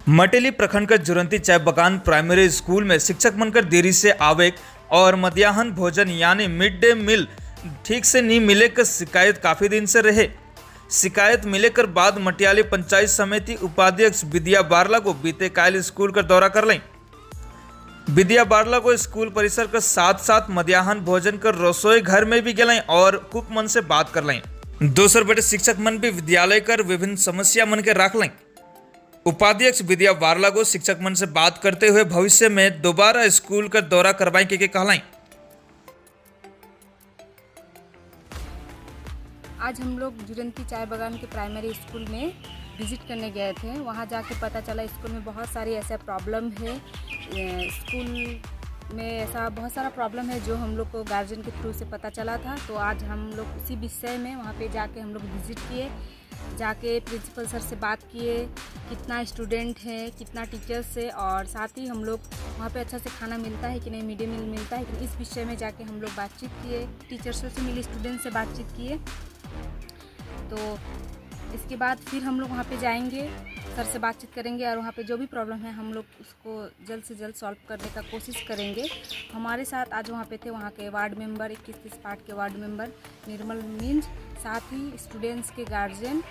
मटेली प्रखंड का जुरंती चाय बगान प्राइमरी स्कूल में शिक्षक बनकर देरी से आवेक और मध्याह्न भोजन यानी मिड डे मील ठीक से नहीं मिले का शिकायत काफी दिन से रहे। शिकायत मिले कर बाद मटियाली पंचायत समिति उपाध्यक्ष विद्या बारला को बीते काल स्कूल का दौरा कर लें। विद्या बारला को स्कूल परिसर के साथ साथ मध्याह्न भोजन कर रसोई घर में भी गए और कुक मन से बात कर लें। दूसरे बड़े शिक्षक मन भी विद्यालय कर विभिन्न समस्या मन के रख लें। उपाध्यक्ष विद्या बारला को शिक्षक मन से बात करते हुए भविष्य में दोबारा स्कूल का दौरा करवाएं के कहलाएं। आज हम लोग जुरंती चाय बागान के प्राइमरी स्कूल में विजिट करने गए थे। वहाँ जाके पता चला स्कूल में बहुत सारी ऐसा प्रॉब्लम है। स्कूल में ऐसा बहुत सारा प्रॉब्लम है जो हम लोग को गार्जियन के थ्रू से पता चला था। तो आज हम लोग उसी विषय में वहाँ पे जाके हम लोग विजिट किए, जाके प्रिंसिपल सर से बात किए, कितना स्टूडेंट है, कितना टीचर्स है, और साथ ही हम लोग वहाँ पे अच्छा से खाना मिलता है कि नहीं, मिड डे मील मिलता है कि नहीं, इस विषय में जाके हम लोग बातचीत किए, टीचर्सों से मिले, स्टूडेंट से बातचीत किए। तो इसके बाद फिर हम लोग वहाँ पे जाएंगे, सर से बातचीत करेंगे और वहाँ पे जो भी प्रॉब्लम है हम लोग उसको जल्द से जल्द सॉल्व करने का कोशिश करेंगे। हमारे साथ आज वहाँ पे थे वहाँ के वार्ड मेंबर, 21-30 पार्ट के वार्ड मेंबर निर्मल मीन्ज, साथ ही स्टूडेंट्स के गार्जियन